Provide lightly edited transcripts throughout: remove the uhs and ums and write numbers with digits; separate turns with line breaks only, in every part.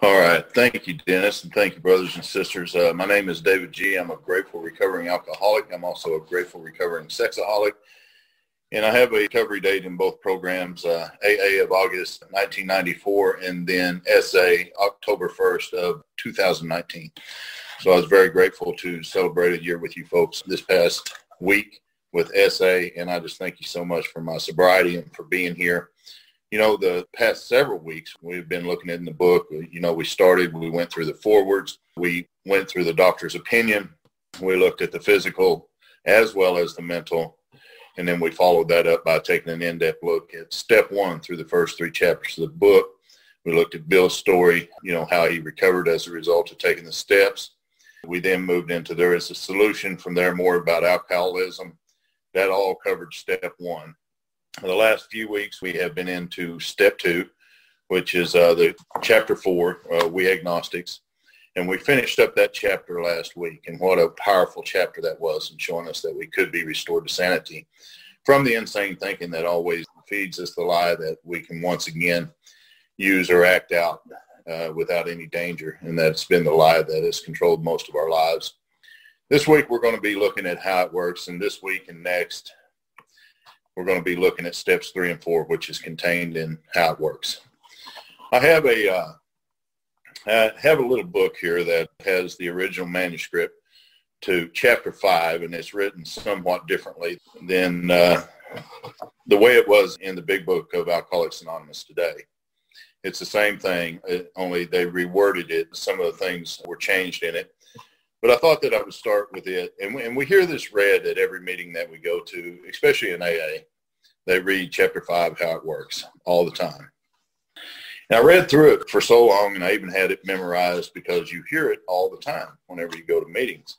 All right. Thank you, Dennis, and thank you, brothers and sisters. My name is David G. I'm a grateful recovering alcoholic. I'm also a grateful recovering sexaholic, and I have a recovery date in both programs, AA of August 1994 and then SA October 1st of 2019. So I was very grateful to celebrate a year with you folks this past week with SA, and I just thank you so much for my sobriety and for being here. You know, the past several weeks, we've been looking in the book. You know, we went through the forewords. We went through the doctor's opinion. We looked at the physical as well as the mental. And then we followed that up by taking an in-depth look at step one through the first three chapters of the book. We looked at Bill's story, you know, how he recovered as a result of taking the steps. We then moved into there is a solution from there, more about alcoholism. That all covered step one. The last few weeks, we have been into step two, which is the chapter 4, We Agnostics. And we finished up that chapter last week. And what a powerful chapter that was in showing us that we could be restored to sanity from the insane thinking that always feeds us the lie that we can once again use or act out without any danger. And that's been the lie that has controlled most of our lives. This week, we're going to be looking at how it works. And this week and next, we're going to be looking at steps 3 and 4, which is contained in how it works. I have a little book here that has the original manuscript to chapter 5, and it's written somewhat differently than the way it was in the big book of Alcoholics Anonymous today. It's the same thing, only they reworded it. Some of the things were changed in it. But I thought that I would start with it. And we hear this read at every meeting that we go to, especially in AA. They read chapter 5, how it works, all the time. And I read through it for so long, and I even had it memorized because you hear it all the time whenever you go to meetings.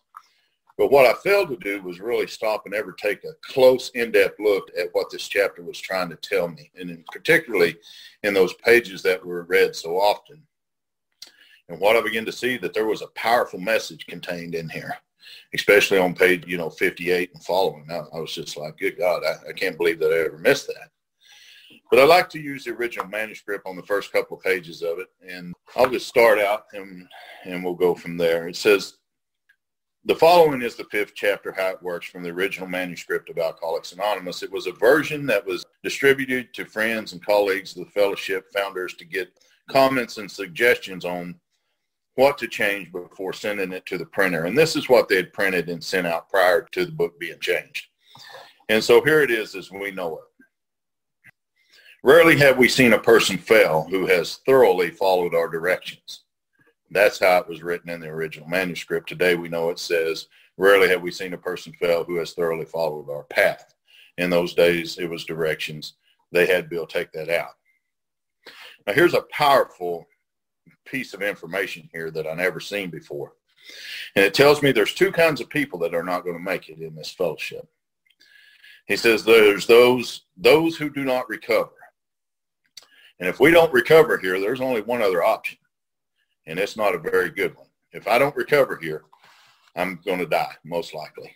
But what I failed to do was really stop and ever take a close, in-depth look at what this chapter was trying to tell me, and particularly in those pages that were read so often. And what I began to see that there was a powerful message contained in here, especially on page, 58 and following. I was just like, good God, I can't believe that I ever missed that. But I like to use the original manuscript on the first couple of pages of it. And I'll just start out and we'll go from there. It says, the following is the 5th chapter, how it works, from the original manuscript of Alcoholics Anonymous. It was a version that was distributed to friends and colleagues of the fellowship founders to get comments and suggestions on what to change before sending it to the printer. And this is what they had printed and sent out prior to the book being changed. And so here it is as we know it. Rarely have we seen a person fail who has thoroughly followed our directions. That's how it was written in the original manuscript. Today we know it says, rarely have we seen a person fail who has thoroughly followed our path. In those days, it was directions. They had Bill take that out. Now here's a powerful piece of information here that I never seen before. And it tells me there's 2 kinds of people that are not going to make it in this fellowship. He says there's those who do not recover. And if we don't recover here, there's only one other option. And it's not a very good one. If I don't recover here, I'm going to die, most likely.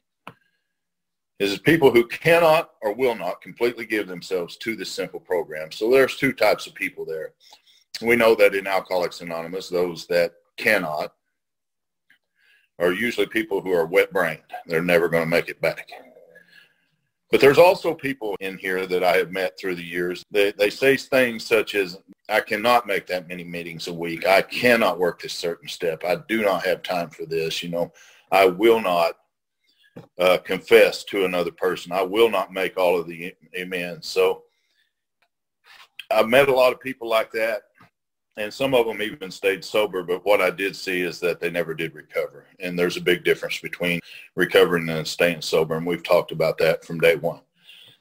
This is people who cannot or will not completely give themselves to this simple program. So there's 2 types of people there. We know that in Alcoholics Anonymous, those that cannot are usually people who are wet-brained. They're never going to make it back. But there's also people in here that I have met through the years. They say things such as, I cannot make that many meetings a week. I cannot work this certain step. I do not have time for this. I will not confess to another person. I will not make all of the amends. So I've met a lot of people like that. And some of them even stayed sober, but what I did see is that they never did recover. And there's a big difference between recovering and staying sober, and we've talked about that from day one.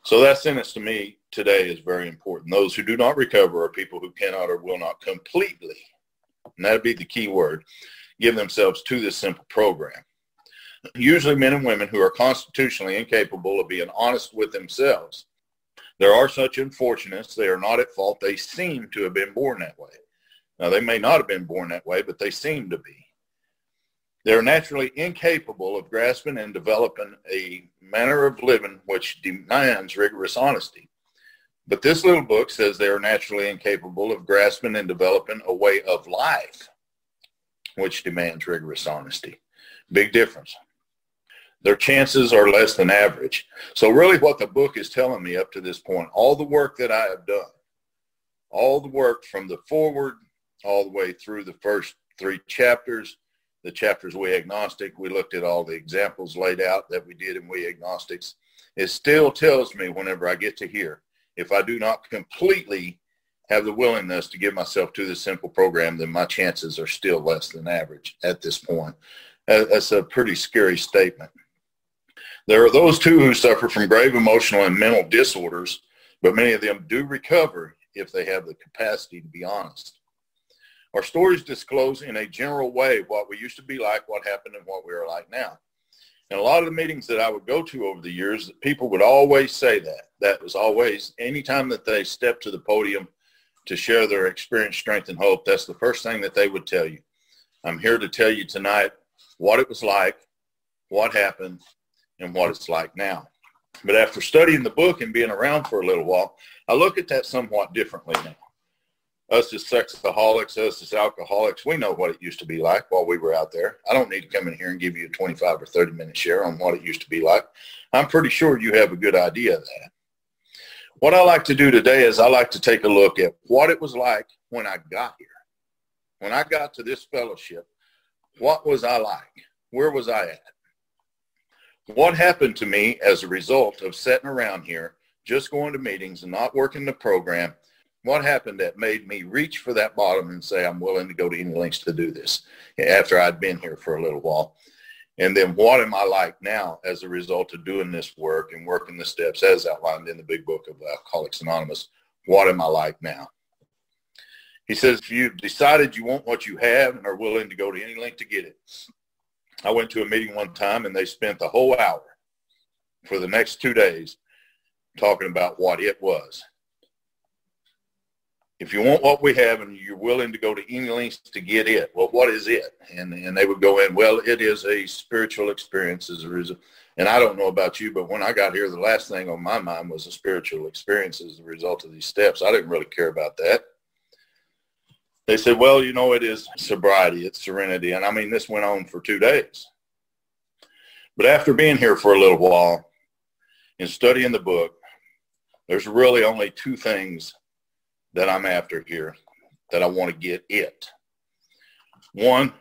So that sentence to me today is very important. Those who do not recover are people who cannot or will not completely, and that'd be the key word, give themselves to this simple program. Usually men and women who are constitutionally incapable of being honest with themselves. There are such unfortunates. They are not at fault. They seem to have been born that way. Now, they may not have been born that way, but they seem to be. They're naturally incapable of grasping and developing a manner of living which demands rigorous honesty. But this little book says they are naturally incapable of grasping and developing a way of life, which demands rigorous honesty. Big difference. Their chances are less than average. So really what the book is telling me up to this point, all the work that I have done, all the work from the forward all the way through the first 3 chapters, the chapters We Agnostic, we looked at all the examples laid out that we did in We Agnostics. It still tells me whenever I get to here, if I do not completely have the willingness to give myself to this simple program, then my chances are still less than average at this point. That's a pretty scary statement. There are those too who suffer from grave emotional and mental disorders, but many of them do recover if they have the capacity to be honest. Our stories disclose in a general way what we used to be like, what happened, and what we are like now. And a lot of the meetings that I would go to over the years, people would always say that. That was always, anytime that they stepped to the podium to share their experience, strength, and hope, that's the first thing that they would tell you. I'm here to tell you tonight what it was like, what happened, and what it's like now. But after studying the book and being around for a little while, I look at that somewhat differently now. Us as sexaholics, us as alcoholics, we know what it used to be like while we were out there. I don't need to come in here and give you a 25 or 30-minute share on what it used to be like. I'm pretty sure you have a good idea of that. What I like to do today is I like to take a look at what it was like when I got here. When I got to this fellowship, what was I like? Where was I at? What happened to me as a result of sitting around here, just going to meetings and not working the program? What happened that made me reach for that bottom and say, I'm willing to go to any lengths to do this after I'd been here for a little while? And then what am I like now as a result of doing this work and working the steps as outlined in the big book of Alcoholics Anonymous? What am I like now? He says, if you've decided you want what you have and are willing to go to any length to get it. I went to a meeting one time and they spent the whole hour for the next 2 days talking about what it was. If you want what we have and you're willing to go to any lengths to get it, well, what is it? And they would go in, well, it is a spiritual experience as a result. And I don't know about you, but when I got here, the last thing on my mind was a spiritual experience as a result of these steps. I didn't really care about that. They said, well, you know, it is sobriety, it's serenity. And I mean, this went on for 2 days. But after being here for a little while and studying the book, there's really only 2 things that I'm after here, that I want to get it. One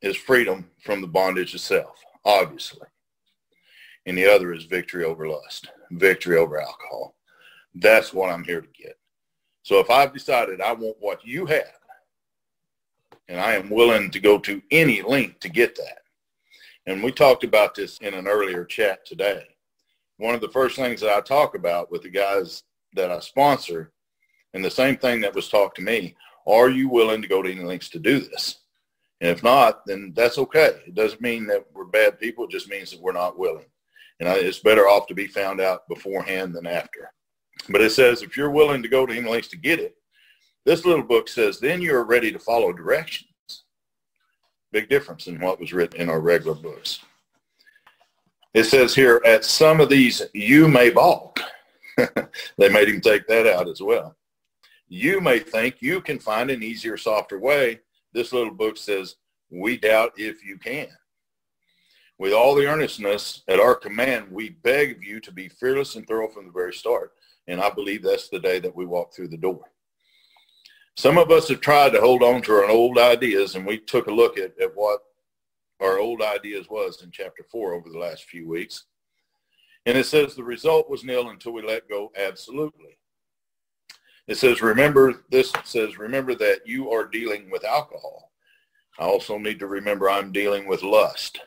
is freedom from the bondage of self, obviously. And the other is victory over lust, victory over alcohol. That's what I'm here to get. So if I've decided I want what you have, and I am willing to go to any length to get that. And we talked about this in an earlier chat today. One of the first things that I talk about with the guys that I sponsor, and the same thing that was talked to me, are you willing to go to any lengths to do this? And if not, then that's okay. It doesn't mean that we're bad people. It just means that we're not willing. And it's better off to be found out beforehand than after. But it says, if you're willing to go to any lengths to get it, this little book says, then you're ready to follow directions. Big difference in what was written in our regular books. It says here, at some of these, you may balk. They made him take that out as well. You may think you can find an easier, softer way. This little book says, we doubt if you can. With all the earnestness at our command, we beg of you to be fearless and thorough from the very start. And I believe that's the day that we walk through the door. Some of us have tried to hold on to our old ideas, and we took a look at what our old ideas was in chapter 4 over the last few weeks. And it says the result was nil until we let go absolutely. It says, remember that you are dealing with alcohol. I also need to remember I'm dealing with lust.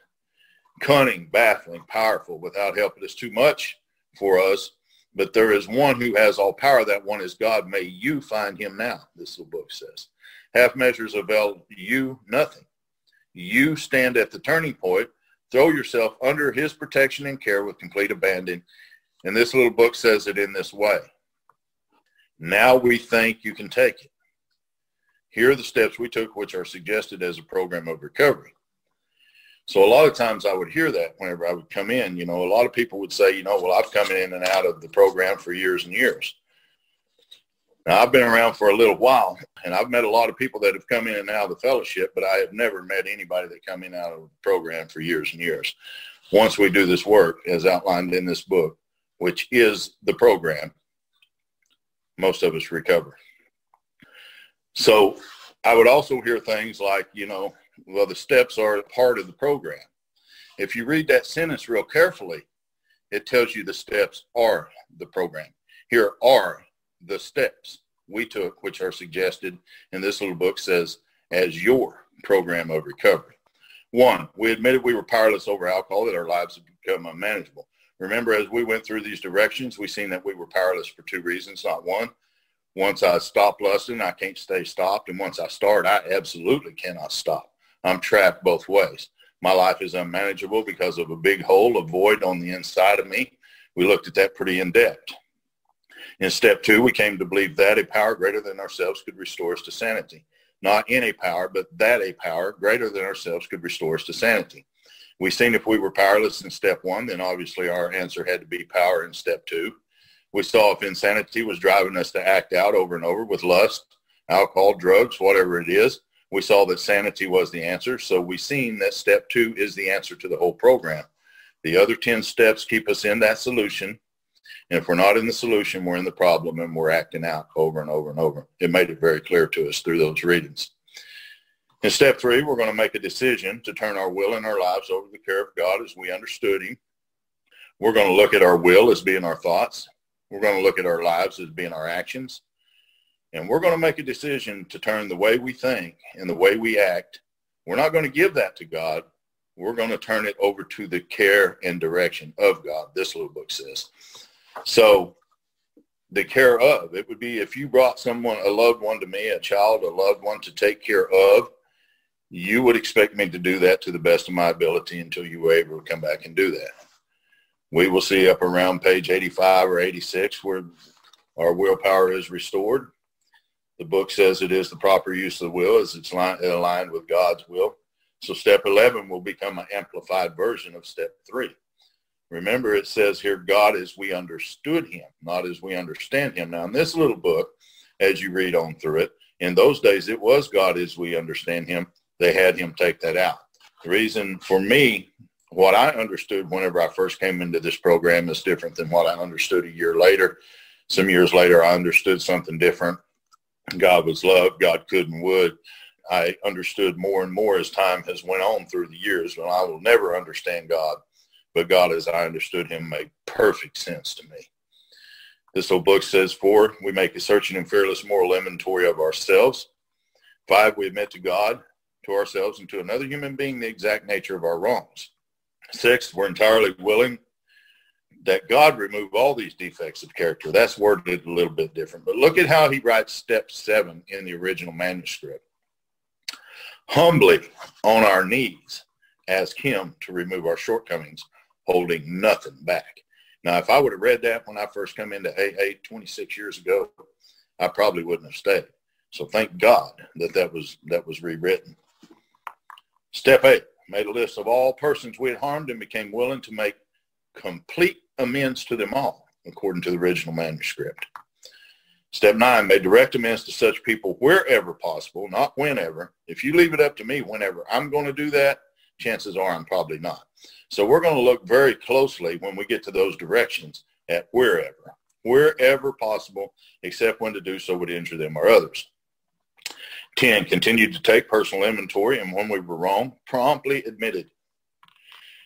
Cunning, baffling, powerful, without help. It is too much for us. But there is one who has all power. That one is God. May you find him now, this little book says. Half measures avail you nothing. You stand at the turning point. Throw yourself under his protection and care with complete abandon. And this little book says it in this way. Now we think you can take it. Here are the steps we took, which are suggested as a program of recovery. So a lot of times I would hear that whenever I would come in. You know, a lot of people would say, you know, well, I've come in and out of the program for years and years. Now, I've been around for a little while, and I've met a lot of people that have come in and out of the fellowship, but I have never met anybody that come in and out of the program for years and years. Once we do this work, as outlined in this book, which is the program, most of us recover. So I would also hear things like, well, the steps are part of the program. If you read that sentence real carefully, it tells you the steps are the program. Here are the steps we took, which are suggested in this little book, says, as your program of recovery. 1, we admitted we were powerless over alcohol, that our lives had become unmanageable. Remember, as we went through these directions, we seen that we were powerless for 2 reasons, not 1. Once I stop lusting, I can't stay stopped. And once I start, I absolutely cannot stop. I'm trapped both ways. My life is unmanageable because of a big hole, a void on the inside of me. We looked at that pretty in depth. In step 2, we came to believe that a power greater than ourselves could restore us to sanity. Not any power, but that a power greater than ourselves could restore us to sanity. We seen if we were powerless in step 1, then obviously our answer had to be power in step 2. We saw if insanity was driving us to act out over and over with lust, alcohol, drugs, whatever it is, we saw that sanity was the answer. So we seen that step 2 is the answer to the whole program. The other 10 steps keep us in that solution. And if we're not in the solution, we're in the problem, and we're acting out over and over and over. It made it very clear to us through those readings. In step 3, we're going to make a decision to turn our will and our lives over to the care of God as we understood him. We're going to look at our will as being our thoughts. We're going to look at our lives as being our actions. And we're going to make a decision to turn the way we think and the way we act. We're not going to give that to God. We're going to turn it over to the care and direction of God, this little book says. So the care of, it would be if you brought someone, a loved one to me, a child, a loved one to take care of, you would expect me to do that to the best of my ability until you were able to come back and do that. We will see up around page 85 or 86 where our willpower is restored. The book says it is the proper use of the will as it's aligned with God's will. So step 11 will become an amplified version of step 3. Remember, it says here, God as we understood him, not as we understand him. Now, in this little book, as you read on through it, in those days, it was God as we understand him. They had him take that out. The reason for me, what I understood whenever I first came into this program is different than what I understood a year later. Some years later, I understood something different. God was love. God could and would. I understood more and more as time has went on through the years. Well, I will never understand God, but God as I understood him made perfect sense to me. This little book says 4, we make a searching and fearless moral inventory of ourselves. 5, we admit to God, to ourselves, and to another human being the exact nature of our wrongs. 6, we're entirely willing that God remove all these defects of character. That's worded a little bit different. But look at how he writes step 7 in the original manuscript. Humbly on our knees, ask him to remove our shortcomings, holding nothing back. Now, if I would have read that when I first come into AA 26 years ago, I probably wouldn't have stayed. So thank God that was rewritten. Step 8, made a list of all persons we had harmed and became willing to make complete amends to them all, according to the original manuscript. Step 9, made direct amends to such people wherever possible, not whenever. If you leave it up to me whenever I'm going to do that, chances are I'm probably not. So we're going to look very closely when we get to those directions at wherever possible, except when to do so would injure them or others. 10, continued to take personal inventory, and when we were wrong, promptly admitted.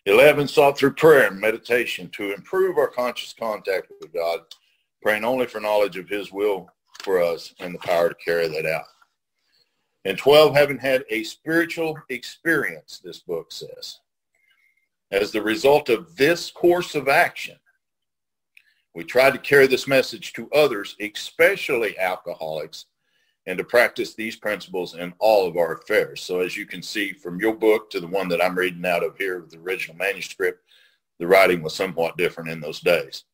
11, sought through prayer and meditation to improve our conscious contact with God, praying only for knowledge of his will for us and the power to carry that out. And 12, having had a spiritual experience, this book says. As the result of this course of action, we tried to carry this message to others, especially alcoholics, and to practice these principles in all of our affairs. So as you can see from your book to the one that I'm reading out of here, the original manuscript, the writing was somewhat different in those days.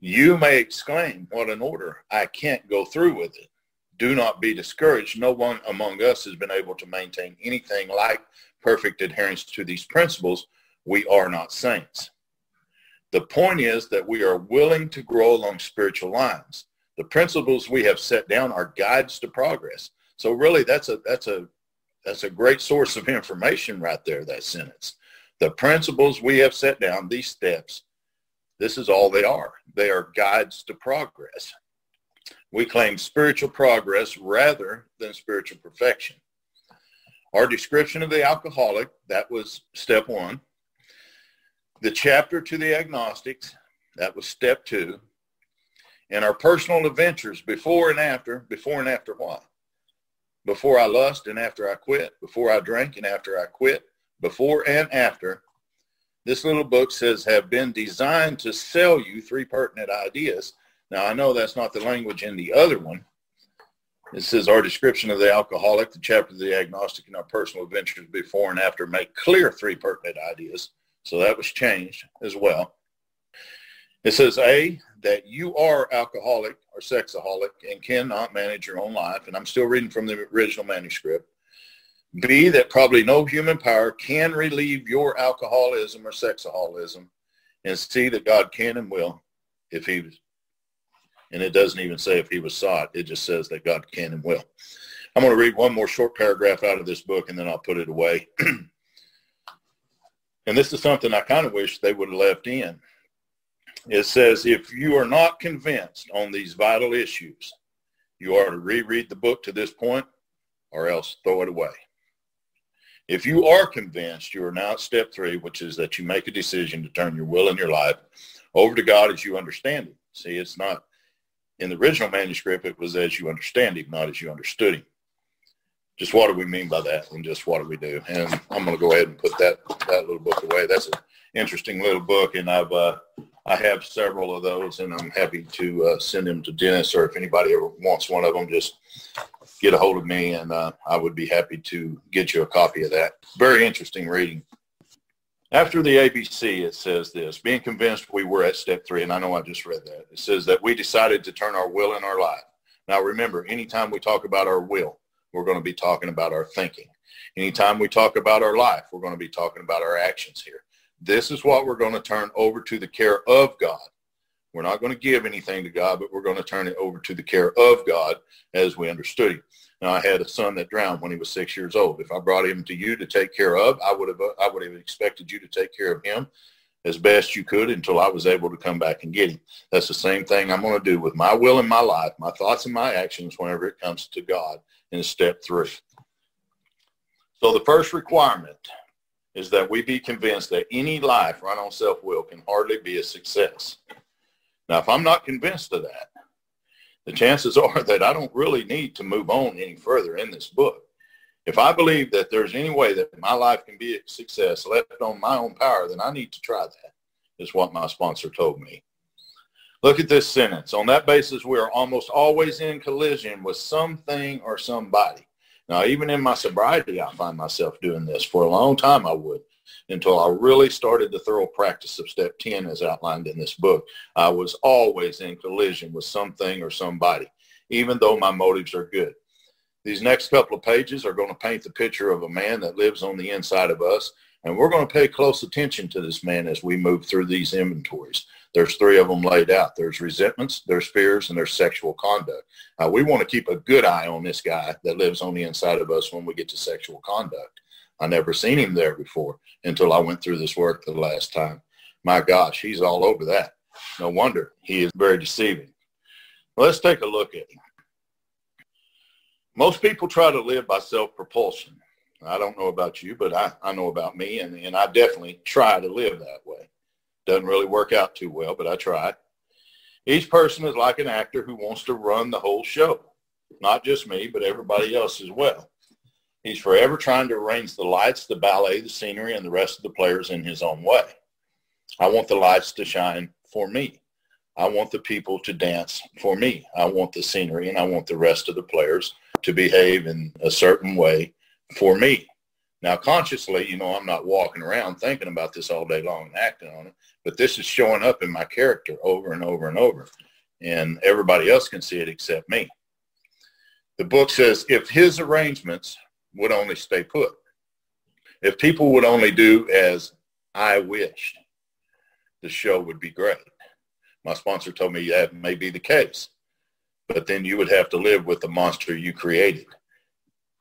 You may exclaim, what an order. I can't go through with it. Do not be discouraged. No one among us has been able to maintain anything like perfect adherence to these principles. We are not saints. The point is that we are willing to grow along spiritual lines. The principles we have set down are guides to progress. So really, that's a great source of information right there, that sentence. The principles we have set down, these steps, this is all they are. They are guides to progress. We claim spiritual progress rather than spiritual perfection. Our description of the alcoholic, that was step 1. The chapter to the agnostics, that was step 2. And our personal adventures before and after what? Before I lust and after I quit, before I drank and after I quit, before and after. This little book says have been designed to sell you 3 pertinent ideas. Now, I know that's not the language in the other one. It says our description of the alcoholic, the chapter of the agnostic, and our personal adventures before and after make clear 3 pertinent ideas. So that was changed as well. It says, A, that you are alcoholic or sexaholic and cannot manage your own life. And I'm still reading from the original manuscript. B, that probably no human power can relieve your alcoholism or sexaholism. And C, that God can and will if he was. And it doesn't even say if he was sought. It just says that God can and will. I'm going to read one more short paragraph out of this book, and then I'll put it away. And this is something I kind of wish they would have left in. It says, if you are not convinced on these vital issues, you are to reread the book to this point or else throw it away. If you are convinced, you are now at step 3, which is that you make a decision to turn your will and your life over to God as you understand him. See, it's not, in the original manuscript, it was as you understand him, not as you understood him. Just what do we mean by that, and just what do we do? And I'm going to go ahead and put that little book away. That's an interesting little book, and I have several of those, and I'm happy to send them to Dennis, or if anybody ever wants one of them, just get a hold of me, and I would be happy to get you a copy of that. Very interesting reading. After the ABC, it says this, being convinced we were at step 3, and I know I just read that. It says that we decided to turn our will in our life. Now remember, anytime we talk about our will, we're going to be talking about our thinking. Anytime we talk about our life, we're going to be talking about our actions here. This is what we're going to turn over to the care of God. We're not going to give anything to God, but we're going to turn it over to the care of God as we understood him. Now, I had a son that drowned when he was 6 years old. If I brought him to you to take care of, I would have expected you to take care of him as best you could until I was able to come back and get him. That's the same thing I'm going to do with my will and my life, my thoughts and my actions whenever it comes to God in step 3. So the first requirement is that we be convinced that any life run on self-will can hardly be a success. Now, if I'm not convinced of that, the chances are that I don't really need to move on any further in this book. If I believe that there's any way that my life can be a success left on my own power, then I need to try that, is what my sponsor told me. Look at this sentence. On that basis, we are almost always in collision with something or somebody. Now, even in my sobriety, I find myself doing this. For a long time, I would, until I really started the thorough practice of step 10 as outlined in this book. I was always in collision with something or somebody, even though my motives are good. These next couple of pages are going to paint the picture of a man that lives on the inside of us, and we're going to pay close attention to this man as we move through these inventories. There's 3 of them laid out. There's resentments, there's fears, and there's sexual conduct. We want to keep a good eye on this guy that lives on the inside of us when we get to sexual conduct. I never seen him there before until I went through this work the last time. My gosh, he's all over that. No wonder he is very deceiving. Let's take a look at him. Most people try to live by self-propulsion. I don't know about you, but I know about me, and I definitely try to live that way. Doesn't really work out too well, but I try. Each person is like an actor who wants to run the whole show. Not just me, but everybody else as well. He's forever trying to arrange the lights, the ballet, the scenery, and the rest of the players in his own way. I want the lights to shine for me. I want the people to dance for me. I want the scenery, and I want the rest of the players to behave in a certain way for me. Now, consciously, I'm not walking around thinking about this all day long and acting on it, but this is showing up in my character over and over and over, and everybody else can see it except me. The book says, if his arrangements would only stay put, if people would only do as I wished, the show would be great. My sponsor told me that may be the case. but then you would have to live with the monster you created.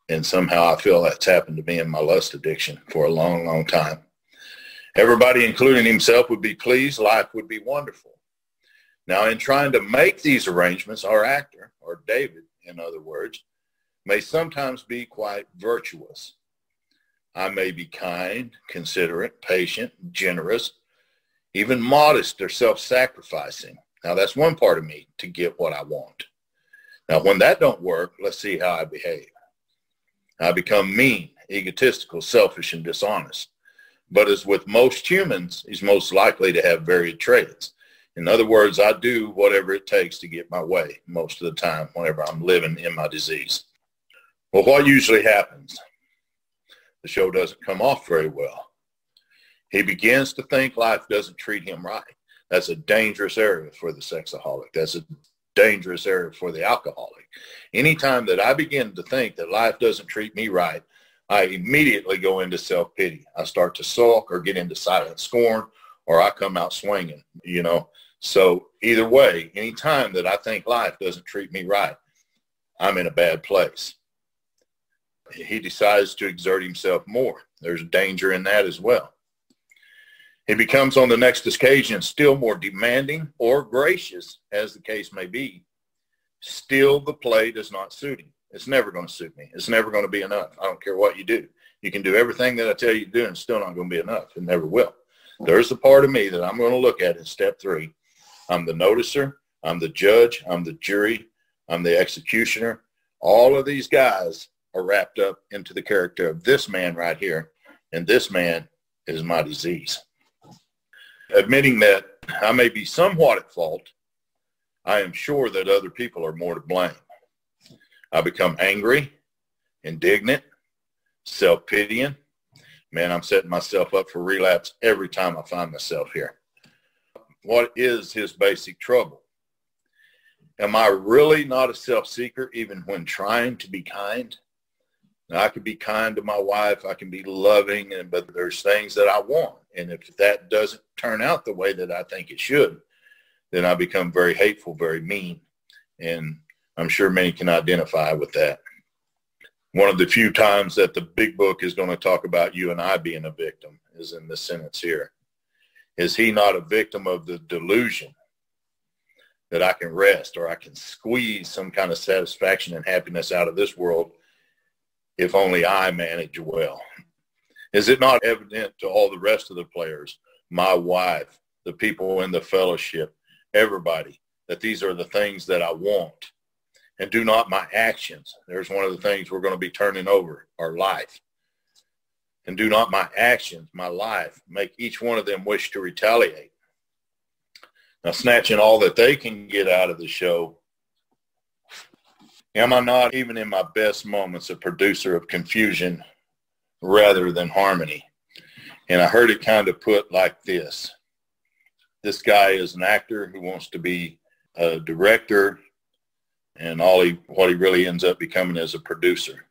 And somehow I feel that's happened to me in my lust addiction for a long, long time. Everybody, including himself, would be pleased. Life would be wonderful. Now, in trying to make these arrangements, our actor, or David, in other words, may sometimes be quite virtuous. I may be kind, considerate, patient, generous, even modest or self-sacrificing. Now, that's one part of me to get what I want. Now, when that don't work, let's see how I behave. I become mean, egotistical, selfish, and dishonest. But as with most humans, he's most likely to have varied traits. In other words, I do whatever it takes to get my way most of the time whenever I'm living in my disease. Well, what usually happens? The show doesn't come off very well. He begins to think life doesn't treat him right. That's a dangerous area for the sexaholic. That's a dangerous area for the alcoholic. Anytime that I begin to think that life doesn't treat me right, I immediately go into self-pity. I start to sulk or get into silent scorn, or I come out swinging, you know. So either way, anytime that I think life doesn't treat me right, I'm in a bad place. He decides to exert himself more. There's danger in that as well. He becomes on the next occasion still more demanding or gracious, as the case may be. Still, the play does not suit him. It's never going to suit me. It's never going to be enough. I don't care what you do. You can do everything that I tell you to do and it's still not going to be enough. It never will. There's the part of me that I'm going to look at in step 3. I'm the noticer. I'm the judge. I'm the jury. I'm the executioner. All of these guys are wrapped up into the character of this man right here. And this man is my disease. Admitting that I may be somewhat at fault, I am sure that other people are more to blame. I become angry, indignant, self-pitying. Man, I'm setting myself up for relapse every time I find myself here. What is his basic trouble? Am I really not a self-seeker even when trying to be kind? Now, I can be kind to my wife. I can be loving, but there's things that I want. And if that doesn't turn out the way that I think it should, then I become very hateful, very mean. And I'm sure many can identify with that. One of the few times that the big book is going to talk about you and I being a victim is in this sentence here. Is he not a victim of the delusion that I can rest or I can squeeze some kind of satisfaction and happiness out of this world if only I manage well? Is it not evident to all the rest of the players, my wife, the people in the fellowship, everybody, that these are the things that I want? And do not my actions, there's one of the things we're going to be turning over, our life. And do not my actions, my life, make each one of them wish to retaliate. Now, snatching all that they can get out of the show, am I not, even in my best moments, a producer of confusion rather than harmony? And I heard it kind of put like this. This guy is an actor who wants to be a director, and what he really ends up becoming is a producer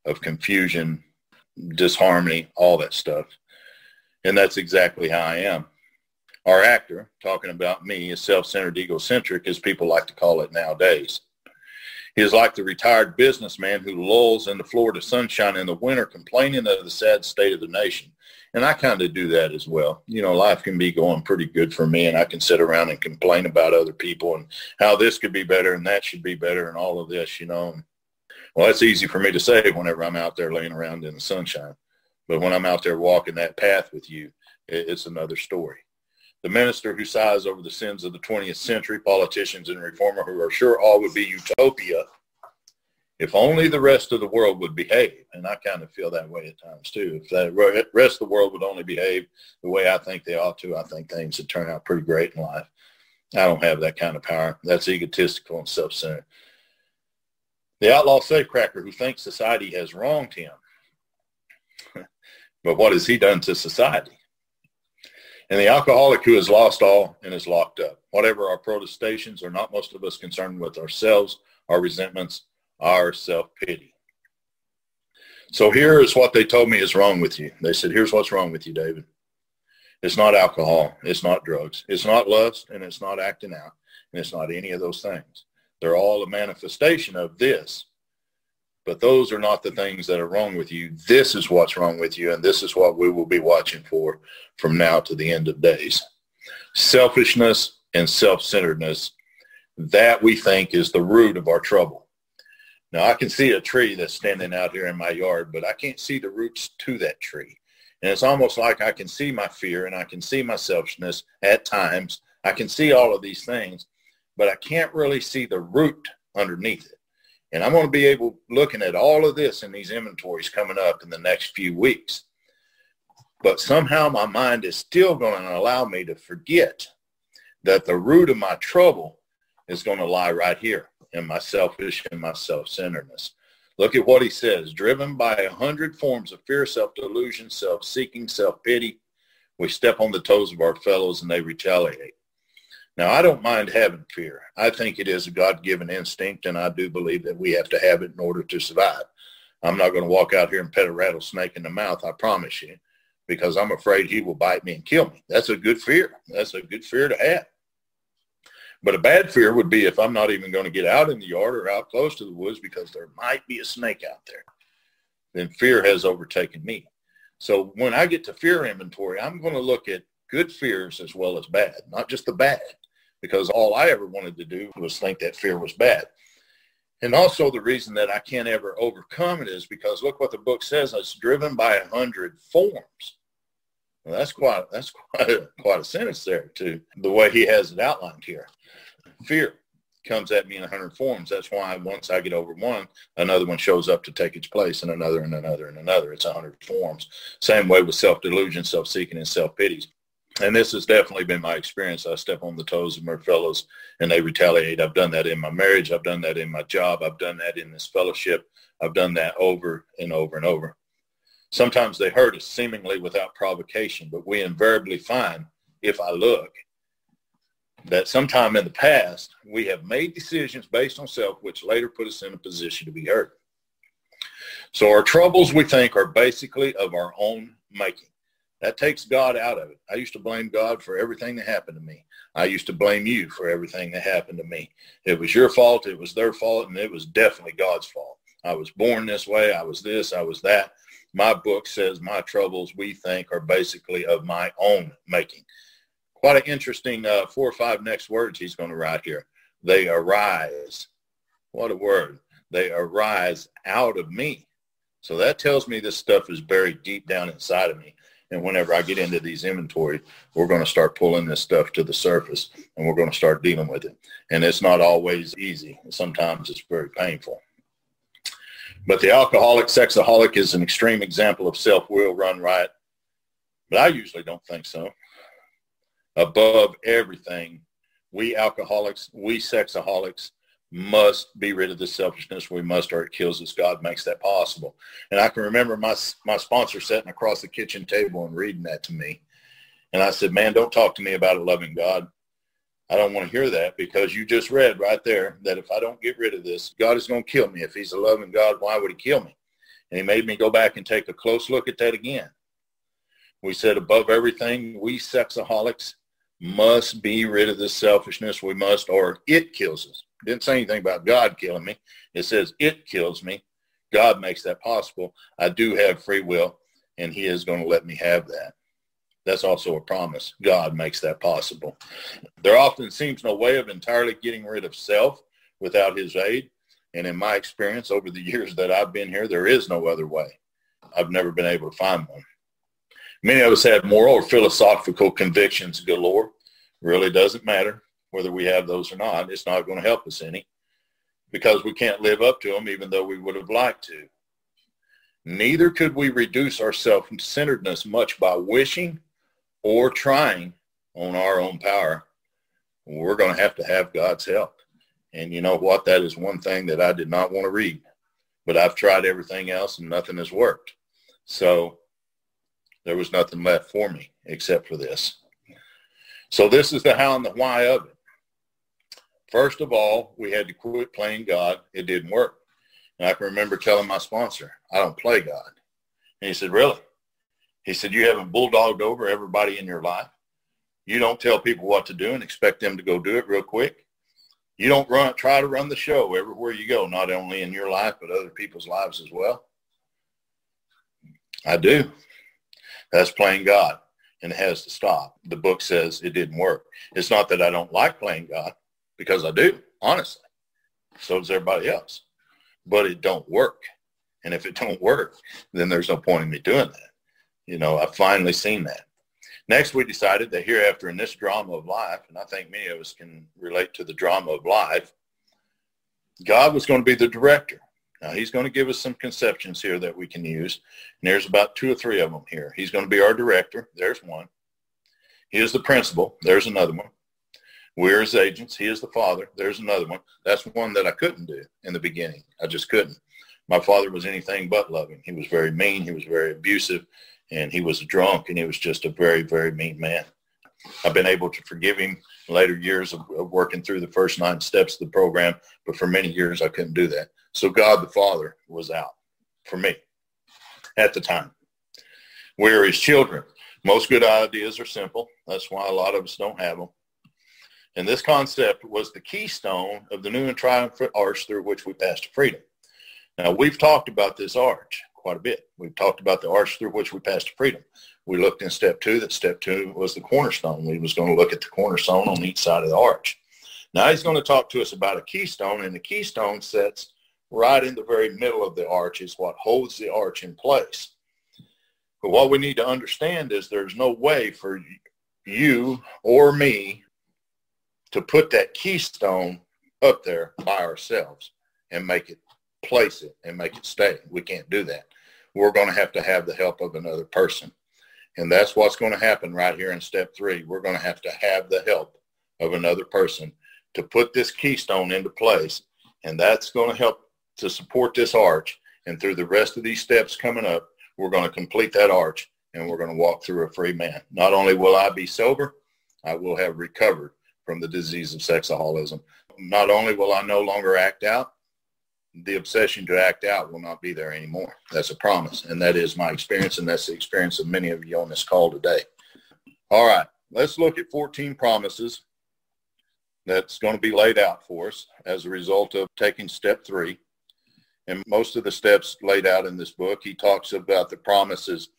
of confusion, disharmony, all that stuff. And that's exactly how I am. Our actor, talking about me, is self-centered, egocentric, as people like to call it nowadays. He is like the retired businessman who lulls in the Florida sunshine in the winter, complaining of the sad state of the nation. And I kind of do that as well. You know, life can be going pretty good for me, and I can sit around and complain about other people and how this could be better and that should be better and all of this, you know. Well, that's easy for me to say whenever I'm out there laying around in the sunshine. But when I'm out there walking that path with you, it's another story. The minister who sighs over the sins of the 20th century, politicians and reformer who are sure all would be utopia if only the rest of the world would behave. And I kind of feel that way at times too. If the rest of the world would only behave the way I think they ought to, I think things would turn out pretty great in life. I don't have that kind of power. That's egotistical and self-centered. The outlaw safecracker who thinks society has wronged him. But what has he done to society? And the alcoholic who has lost all and is locked up. Whatever our protestations, are not most of us concerned with ourselves, our resentments, our self-pity. So here is what they told me is wrong with you. They said, here's what's wrong with you, David. It's not alcohol. It's not drugs. It's not lust, and it's not acting out, and it's not any of those things. They're all a manifestation of this. But those are not the things that are wrong with you. This is what's wrong with you, and this is what we will be watching for from now to the end of days. Selfishness and self-centeredness, that we think is the root of our trouble. Now, I can see a tree that's standing out here in my yard, but I can't see the roots to that tree. And it's almost like I can see my fear and I can see my selfishness at times. I can see all of these things, but I can't really see the root underneath it. And I'm going to be able, looking at all of this in these inventories coming up in the next few weeks. But somehow my mind is still going to allow me to forget that the root of my trouble is going to lie right here in my selfish and my self-centeredness. Look at what he says. Driven by 100 forms of fear, self-delusion, self-seeking, self-pity, we step on the toes of our fellows and they retaliate. Now, I don't mind having fear. I think it is a God-given instinct, and I do believe that we have to have it in order to survive. I'm not going to walk out here and pet a rattlesnake in the mouth, I promise you, because I'm afraid he will bite me and kill me. That's a good fear. That's a good fear to have. But a bad fear would be if I'm not even going to get out in the yard or out close to the woods because there might be a snake out there. Then fear has overtaken me. So when I get to fear inventory, I'm going to look at good fears as well as bad, not just the bad, because all I ever wanted to do was think that fear was bad. And also the reason that I can't ever overcome it is because look what the book says, it's driven by 100 forms. Well, that's quite a sentence there too, the way he has it outlined here. Fear comes at me in 100 forms. That's why once I get over one, another one shows up to take its place, and another and another and another. It's 100 forms. Same way with self-delusion, self-seeking, and self-pity. And this has definitely been my experience. I step on the toes of my fellows and they retaliate. I've done that in my marriage. I've done that in my job. I've done that in this fellowship. I've done that over and over and over. Sometimes they hurt us seemingly without provocation, but we invariably find, if I look, that sometime in the past, we have made decisions based on self, which later put us in a position to be hurt. So our troubles, we think, are basically of our own making. That takes God out of it. I used to blame God for everything that happened to me. I used to blame you for everything that happened to me. It was your fault, it was their fault, and it was definitely God's fault. I was born this way, I was this, I was that. My book says my troubles, we think, are basically of my own making. Quite an interesting 4 or 5 next words he's going to write here. They arise. What a word. They arise out of me. So that tells me this stuff is buried deep down inside of me. And whenever I get into these inventory, we're going to start pulling this stuff to the surface and we're going to start dealing with it. And it's not always easy. Sometimes it's very painful. But the alcoholic, sexaholic is an extreme example of self-will run riot. But I usually don't think so. Above everything, we alcoholics, we sexaholics must be rid of this selfishness. We must, or it kills us. God makes that possible. And I can remember my sponsor sitting across the kitchen table and reading that to me. And I said, man, don't talk to me about a loving God. I don't want to hear that because you just read right there that if I don't get rid of this, God is going to kill me. If he's a loving God, why would he kill me? And he made me go back and take a close look at that again. We said above everything, we sexaholics must be rid of this selfishness. We must, or it kills us. Didn't say anything about God killing me. It says it kills me. God makes that possible. I do have free will, and he is going to let me have that. That's also a promise. God makes that possible. There often seems no way of entirely getting rid of self without his aid. And in my experience over the years that I've been here, there is no other way. I've never been able to find one. Many of us have moral or philosophical convictions galore. Really doesn't matter whether we have those or not. It's not going to help us any because we can't live up to them even though we would have liked to. Neither could we reduce our self-centeredness much by wishing or trying on our own power. We're going to have God's help. And you know what? That is one thing that I did not want to read. But I've tried everything else and nothing has worked. So there was nothing left for me except for this. So this is the how and the why of it. First of all, we had to quit playing God. It didn't work. And I can remember telling my sponsor, I don't play God. And he said, really? He said, you haven't bulldogged over everybody in your life. You don't tell people what to do and expect them to go do it real quick. You don't try to run the show everywhere you go, not only in your life, but other people's lives as well. I do. That's playing God, and it has to stop. The book says it didn't work. It's not that I don't like playing God, because I do, honestly. So does everybody else. But it don't work. And if it don't work, then there's no point in me doing that. I've finally seen that. Next, we decided that hereafter in this drama of life, and I think many of us can relate to the drama of life, God was going to be the director. Now, he's going to give us some conceptions here that we can use. And there's about 2 or 3 of them here. He's going to be our director. There's one. He is the principal. There's another one. We're his agents. He is the father. There's another one. That's one that I couldn't do in the beginning. I just couldn't. My father was anything but loving. He was very mean. He was very abusive. And he was a drunk. And he was just a very, very mean man. I've been able to forgive him in later years of working through the first 9 steps of the program. But for many years, I couldn't do that. So God the Father was out for me at the time. We are his children. Most good ideas are simple. That's why a lot of us don't have them. And this concept was the keystone of the new and triumphant arch through which we pass to freedom. Now, we've talked about this arch quite a bit. We've talked about the arch through which we pass to freedom. We looked in step 2 that step 2 was the cornerstone. We was going to look at the cornerstone on each side of the arch. Now, he's going to talk to us about a keystone, and the keystone sets right in the very middle of the arch, is what holds the arch in place. But what we need to understand is there's no way for you or me to put that keystone up there by ourselves and place it and make it stay. We can't do that. We're going to have the help of another person. And that's what's going to happen right here in step 3. We're going to have the help of another person to put this keystone into place. And that's going to help to support this arch. And through the rest of these steps coming up, we're going to complete that arch, and we're going to walk through a free man. Not only will I be sober, I will have recovered from the disease of sexaholism. Not only will I no longer act out, the obsession to act out will not be there anymore. That's a promise, and that is my experience, and that's the experience of many of you on this call today. All right, let's look at 14 promises that's going to be laid out for us as a result of taking step 3. And most of the steps laid out in this book, he talks about the promises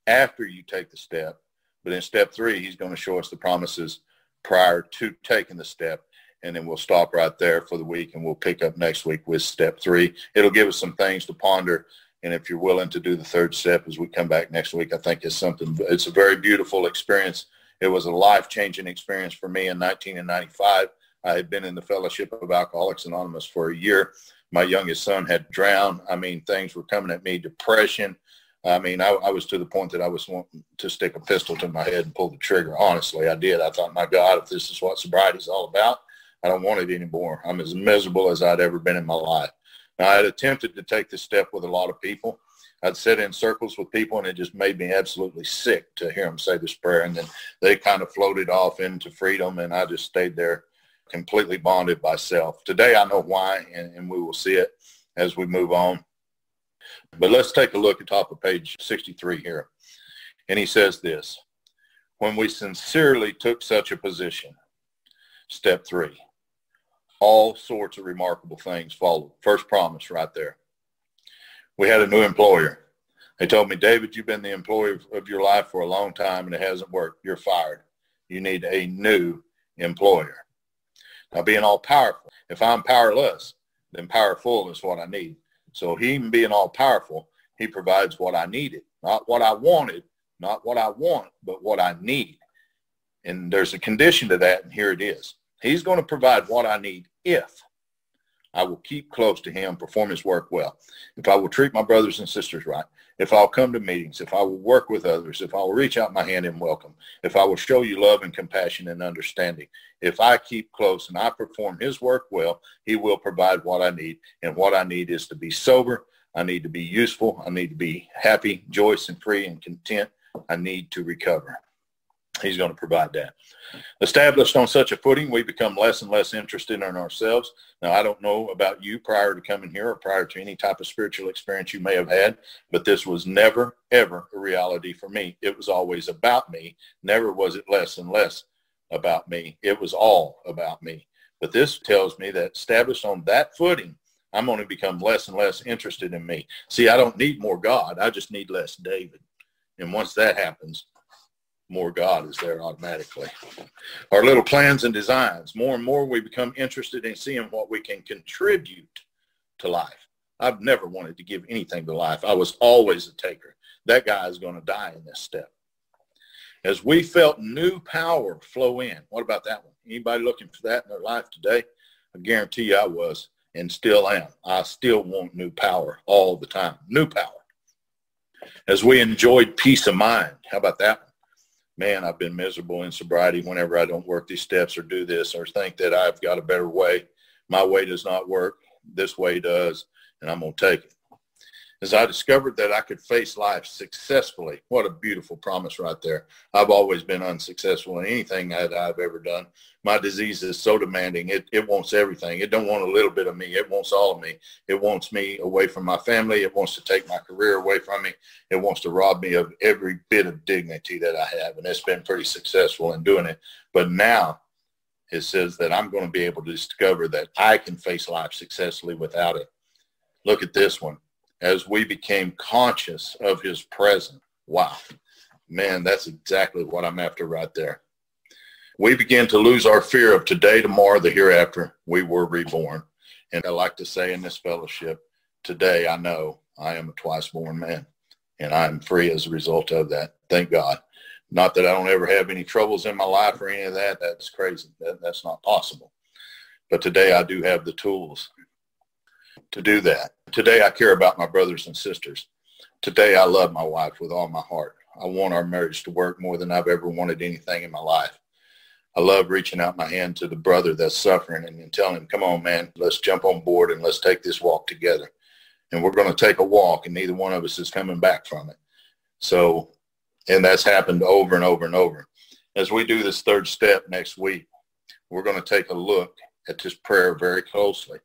after you take the step. But in step 3, he's going to show us the promises prior to taking the step. And then we'll stop right there for the week, and we'll pick up next week with step 3. It'll give us some things to ponder. And if you're willing to do the 3rd step as we come back next week, I think it's a very beautiful experience. It was a life-changing experience for me in 1995. I had been in the Fellowship of Alcoholics Anonymous for a year. My youngest son had drowned. I mean, things were coming at me, depression. I mean, I was to the point that I was wanting to stick a pistol to my head and pull the trigger. Honestly, I did. I thought, my God, if this is what sobriety is all about, I don't want it anymore. I'm as miserable as I'd ever been in my life. Now, I had attempted to take this step with a lot of people. I'd sit in circles with people, and it just made me absolutely sick to hear them say this prayer. And then they kind of floated off into freedom, and I just stayed there completely bonded by self. Today, I know why, and we will see it as we move on. But let's take a look at top of page 63 here. And he says this: when we sincerely took such a position, step 3, all sorts of remarkable things followed. First promise right there. We had a new employer. They told me, David, you've been the employee of your life for a long time, and it hasn't worked. You're fired. You need a new employer. Now, being all powerful, if I'm powerless, then powerful is what I need. So him being all powerful, he provides what I needed, not what I wanted, not what I want, but what I need. And there's a condition to that, and here it is. He's going to provide what I need if I will keep close to him, perform his work well, if I will treat my brothers and sisters right, if I'll come to meetings, if I will work with others, if I will reach out my hand in welcome, if I will show you love and compassion and understanding. If I keep close and I perform his work well, he will provide what I need. And what I need is to be sober. I need to be useful. I need to be happy, joyous, and free and content. I need to recover. He's going to provide that. Established on such a footing, we become less and less interested in ourselves. Now, I don't know about you prior to coming here or prior to any type of spiritual experience you may have had, but this was never, ever a reality for me. It was always about me. Never was it less and less about me. It was all about me. But this tells me that established on that footing, I'm going to become less and less interested in me. See, I don't need more God. I just need less David. And once that happens, more God is there automatically. Our little plans and designs, more and more we become interested in seeing what we can contribute to life. I've never wanted to give anything to life. I was always a taker. That guy is going to die in this step. As we felt new power flow in. What about that one? Anybody looking for that in their life today? I guarantee you I was and still am. I still want new power all the time. New power. As we enjoyed peace of mind. How about that one? Man, I've been miserable in sobriety whenever I don't work these steps or do this or think that I've got a better way. My way does not work. This way does, and I'm going to take it. As I discovered that I could face life successfully. What a beautiful promise right there. I've always been unsuccessful in anything that I've ever done. My disease is so demanding. It wants everything. It don't want a little bit of me. It wants all of me. It wants me away from my family. It wants to take my career away from me. It wants to rob me of every bit of dignity that I have. And it's been pretty successful in doing it. But now it says that I'm going to be able to discover that I can face life successfully without it. Look at this one. As we became conscious of his presence. Wow. Man, that's exactly what I'm after right there. We began to lose our fear of today, tomorrow, the hereafter. We were reborn. And I like to say in this fellowship, today I know I am a twice-born man. And I'm free as a result of that. Thank God. Not that I don't ever have any troubles in my life or any of that. That's crazy. That's not possible. But today I do have the tools to do that. Today I care about my brothers and sisters. Today I love my wife with all my heart. I want our marriage to work more than I've ever wanted anything in my life. I love reaching out my hand to the brother that's suffering and telling him, come on, man, let's jump on board and let's take this walk together. And we're going to take a walk and neither one of us is coming back from it. So, and that's happened over and over and over. As we do this third step next week, we're going to take a look at this prayer very closely.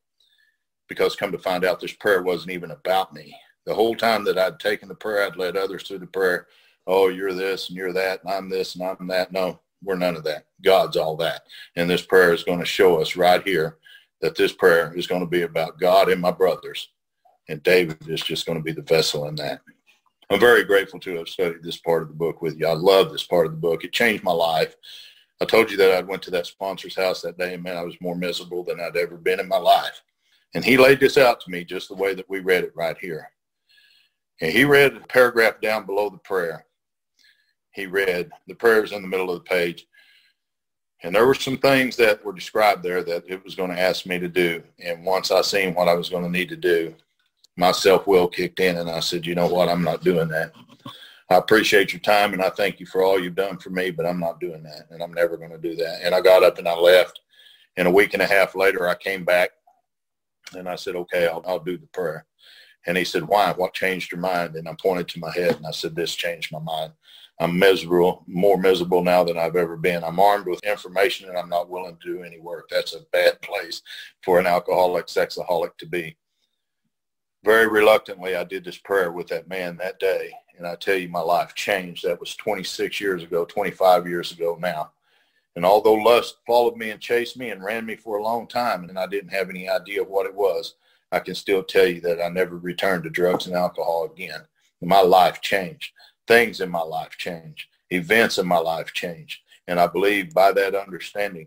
Because come to find out, this prayer wasn't even about me. The whole time that I'd taken the prayer, I'd led others through the prayer. Oh, you're this and you're that, and I'm this and I'm that. No, we're none of that. God's all that. And this prayer is going to show us right here that this prayer is going to be about God and my brothers. And David is just going to be the vessel in that. I'm very grateful to have studied this part of the book with you. I love this part of the book. It changed my life. I told you that I went to that sponsor's house that day, and man, I was more miserable than I'd ever been in my life. And he laid this out to me just the way that we read it right here. And he read a paragraph down below the prayer. He read, the prayer is in the middle of the page. And there were some things that were described there that it was going to ask me to do. And once I seen what I was going to need to do, my self-will kicked in and I said, you know what, I'm not doing that. I appreciate your time and I thank you for all you've done for me, but I'm not doing that. And I'm never going to do that. And I got up and I left. And a week and a half later, I came back. And I said, okay, I'll do the prayer. And he said, why? What changed your mind? And I pointed to my head and I said, this changed my mind. I'm miserable, more miserable now than I've ever been. I'm armed with information and I'm not willing to do any work. That's a bad place for an alcoholic, sexaholic to be. Very reluctantly, I did this prayer with that man that day. And I tell you, my life changed. That was 26 years ago, 25 years ago now. And although lust followed me and chased me and ran me for a long time, and I didn't have any idea of what it was, I can still tell you that I never returned to drugs and alcohol again. My life changed. Things in my life changed. Events in my life changed. And I believe by that understanding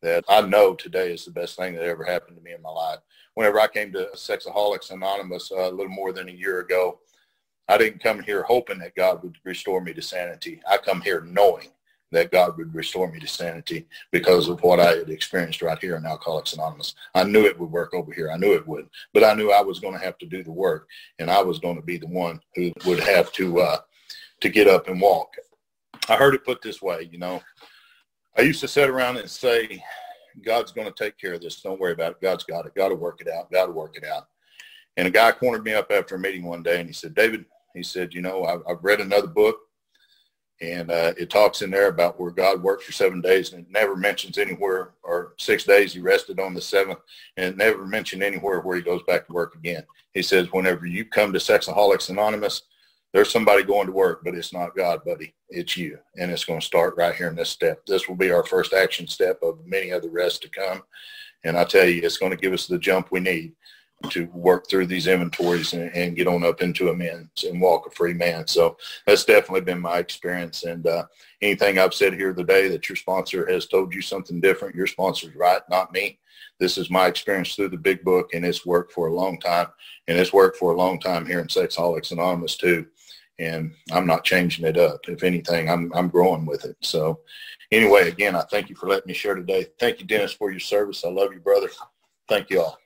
that I know today is the best thing that ever happened to me in my life. Whenever I came to Sexaholics Anonymous a little more than a year ago, I didn't come here hoping that God would restore me to sanity. I come here knowing that God would restore me to sanity because of what I had experienced right here in Alcoholics Anonymous. I knew it would work over here. I knew it would. But I knew I was going to have to do the work, and I was going to be the one who would have to get up and walk. I heard it put this way, you know. I used to sit around and say, God's going to take care of this. Don't worry about it. God's got it. Got to work it out. Got to work it out. And a guy cornered me up after a meeting one day, and he said, David, he said, you know, I've read another book. And it talks in there about where God worked for 7 days, and it never mentions anywhere, or 6 days he rested on the seventh, and it never mentioned anywhere where he goes back to work again. He says, whenever you come to Sexaholics Anonymous, there's somebody going to work, but it's not God, buddy. It's you. And it's going to start right here in this step. This will be our first action step of many of the rest to come. And I tell you, it's going to give us the jump we need to work through these inventories and get on up into amends and walk a free man. So that's definitely been my experience. And anything I've said here today that your sponsor has told you something different, your sponsor's right, not me. This is my experience through the big book, and it's worked for a long time. And it's worked for a long time here in Sexaholics Anonymous too. And I'm not changing it up. If anything, I'm growing with it. So anyway, again, I thank you for letting me share today. Thank you, Dennis, for your service. I love you, brother. Thank you all.